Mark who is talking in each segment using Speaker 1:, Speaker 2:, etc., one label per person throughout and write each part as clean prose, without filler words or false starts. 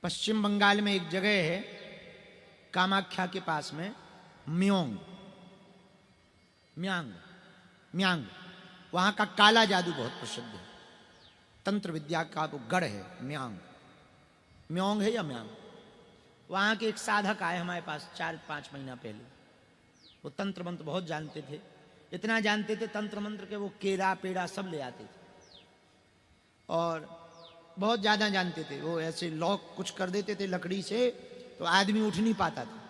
Speaker 1: पश्चिम बंगाल में एक जगह है कामाख्या के पास में, म्योंग म्यांग म्यांग, वहां का काला जादू बहुत प्रसिद्ध है, तंत्र विद्या का वो गढ़ है म्यांग। म्योंग है या म्यांग। वहां के एक साधक आए हमारे पास 4-5 महीना पहले। वो तंत्र मंत्र बहुत जानते थे, इतना जानते थे तंत्र मंत्र के वो केरा पेड़ा सब ले आते थे और बहुत ज्यादा जानते थे। वो ऐसे लॉक कुछ कर देते थे लकड़ी से तो आदमी उठ नहीं पाता था।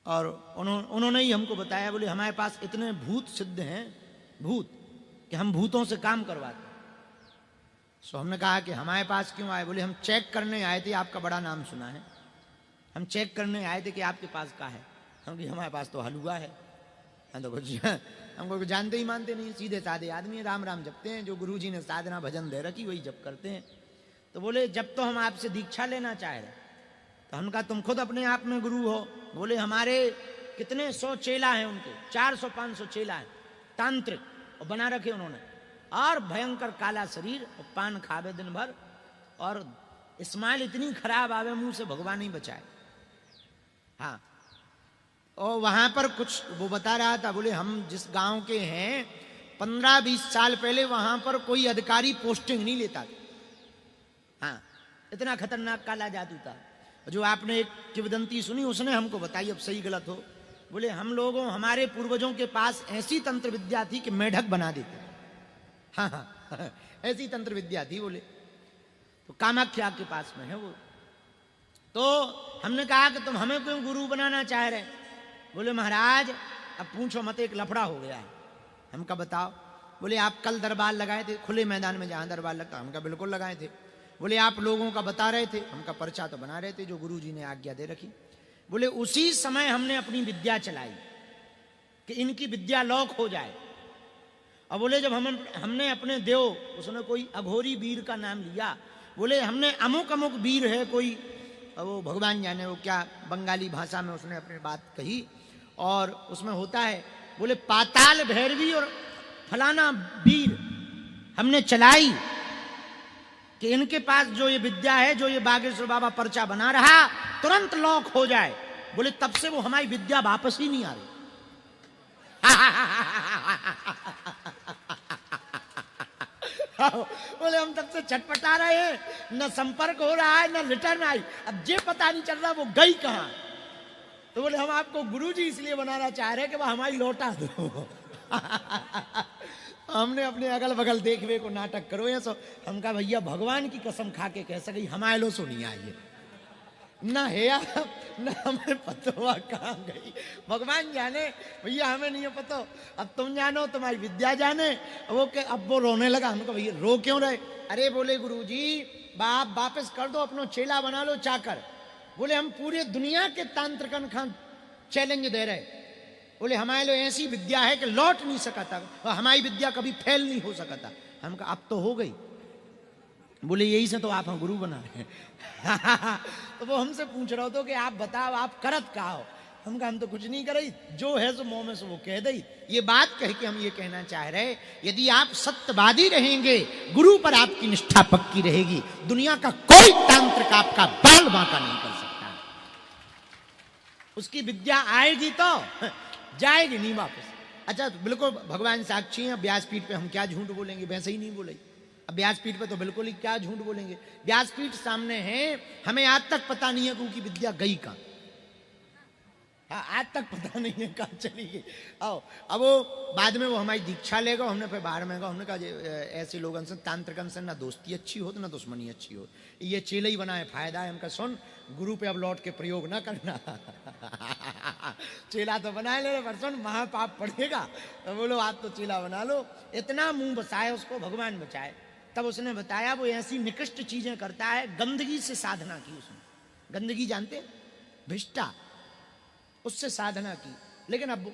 Speaker 1: और उन्होंने ही हमको बताया, बोले हमारे पास इतने भूत सिद्ध हैं, भूत, कि हम भूतों से काम करवाते। सो हमने कहा कि हमारे पास क्यों आए। बोले हम चेक करने आए थे, आपका बड़ा नाम सुना है, हम चेक करने आए थे कि आपके पास क्या है। हम कि हमारे पास तो हलवा है। हम तो कुछ हमको जानते ही मानते नहीं, सीधे साधे आदमी, राम राम जपते हैं, जो गुरुजी ने साधना भजन दे रखी वही जप करते हैं। तो बोले जब तो हम आपसे दीक्षा लेना चाह रहे। तो हमने कहा तुम खुद अपने आप में गुरु हो। बोले हमारे कितने 100 चेला हैं, उनके 400-500 चेला हैं, तांत्रिक, और बना रखे उन्होंने, और भयंकर काला शरीर, और पान खावे दिन भर, और स्माइल इतनी खराब आवे मुंह से, भगवान ही बचाए। हाँ, और वहां पर कुछ वो बता रहा था, बोले हम जिस गांव के हैं 15-20 साल पहले वहां पर कोई अधिकारी पोस्टिंग नहीं लेता था। हाँ, इतना खतरनाक काला जादू था। जो आपने एक किंवदंती सुनी उसने हमको बताई, अब सही गलत हो। बोले हम लोगों, हमारे पूर्वजों के पास ऐसी तंत्र विद्या थी कि मेढक बना देते। हाँ हाँ, ऐसी तंत्र विद्या थी। बोले तो कामाख्या के पास में है वो। तो हमने कहा कि तुम हमें क्यों गुरु बनाना चाह रहे। बोले महाराज अब पूछो मत, एक लफड़ा हो गया है। हम कहा बताओ। बोले आप कल दरबार लगाए थे खुले मैदान में जहां दरबार लगता। हम कहा बिल्कुल लगाए थे। बोले आप लोगों का बता रहे थे। हम कहा पर्चा तो बना रहे थे जो गुरुजी ने आज्ञा दे रखी। बोले उसी समय हमने अपनी विद्या चलाई कि इनकी विद्या लॉक हो जाए। और बोले जब हमने अपने देव, उसने कोई अघोरी वीर का नाम लिया। बोले हमने अमुक अमुक वीर है कोई, वो भगवान जाने वो क्या बंगाली भाषा में उसने अपनी बात कही, और उसमें होता है। बोले पाताल भैरवी और फलाना वीर हमने चलाई कि इनके पास जो ये विद्या है, जो ये बागेश्वर बाबा पर्चा बना रहा, तुरंत लॉक हो जाए। बोले तब से वो हमारी विद्या वापस ही नहीं आ रही। बोले हम तब से छटपटा रहे हैं, न संपर्क हो रहा है न रिटर्न आई। अब ये पता नहीं चल रहा वो गई कहां। तो बोले हम आपको गुरुजी इसलिए बनाना चाह रहे हैं कि वह हमारी लौटा दो। हमने अपने अगल बगल देखवे को नाटक करो या सो। हम कहा भैया भगवान की कसम खा के कह सके हमारे लो सो नहीं आई ना है, न हमें पता हुआ कहाँ गई। भगवान जाने, भैया हमें नहीं पता। अब तुम जानो, तुम्हारी विद्या जाने। वो के अब वो रोने लगा। हमको भैया रो क्यों रहे। अरे बोले गुरुजी बाप वापस कर दो, अपनो चेला बना लो चाकर। बोले हम पूरे दुनिया के तांत्रिकन खान चैलेंज दे रहे। बोले हमारे लिए ऐसी विद्या है कि लौट नहीं सका था, हमारी विद्या कभी फेल नहीं हो सका था। हम कहा अब तो हो गई। बोले यही से तो आप हम गुरु बना रहे हैं। तो वो हमसे पूछ रहे हो कि आप बताओ आप करत का हो। हम कहा हम तो कुछ नहीं कर रही, जो है सो मुंह में से वो कह दई। ये बात कह के हम ये कहना चाह रहे, यदि आप सत्यवादी रहेंगे, गुरु पर आपकी निष्ठा पक्की रहेगी, दुनिया का कोई तांत्रिक आपका बाल बांका नहीं कर सकता। उसकी विद्या आएगी तो जाएगी नहीं वापस। अच्छा तो बिल्कुल भगवान साक्षी हैं। व्यासपीठ पे हम क्या झूठ बोलेंगे, वैसे ही नहीं बोले। अब व्यासपीठ पे तो बिल्कुल ही क्या झूठ बोलेंगे। व्यासपीठ सामने है, हमें आज तक पता नहीं है कि उनकी विद्या गई कहां। हाँ, आज तक पता नहीं है कहां चली गई। आओ अब वो बाद में वो हमारी दीक्षा लेगा। हमने फिर बाहर में कहा, हमने कहा ऐसे लोगों से तांत्रिकन से ना दोस्ती अच्छी हो तो ना दुश्मनी अच्छी हो, ये चेले ही बनाए फायदा है। हमका सुन गुरु पे अब लौट के प्रयोग ना करना। चेला तो बना ले पर सुन महापाप पड़ेगा। तो बोलो आप तो चेला बना लो। इतना मुंह बसाए उसको, भगवान बचाए। तब उसने बताया वो ऐसी निकृष्ट चीजें करता है। गंदगी से साधना की उसने। गंदगी जानते, भिष्टा, उससे साधना की। लेकिन अब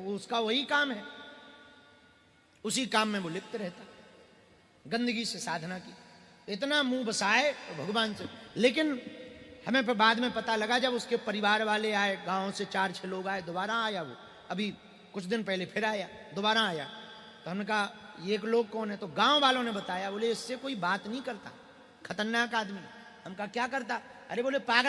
Speaker 1: उसका वही काम है, उसी काम में वो लिप्त रहता। गंदगी से साधना की, इतना मुंह बसाए भगवान से। लेकिन हमें फिर बाद में पता लगा, जब उसके परिवार वाले आए, गांव से 4-6 लोग आए, दोबारा आया वो। अभी कुछ दिन पहले फिर आया, दोबारा आया। तो हमने कहा ये लोग कौन है। तो गांव वालों ने बताया। बोले इससे कोई बात नहीं करता, खतरनाक आदमी। हम कहा क्या करता? अरे बोले पागल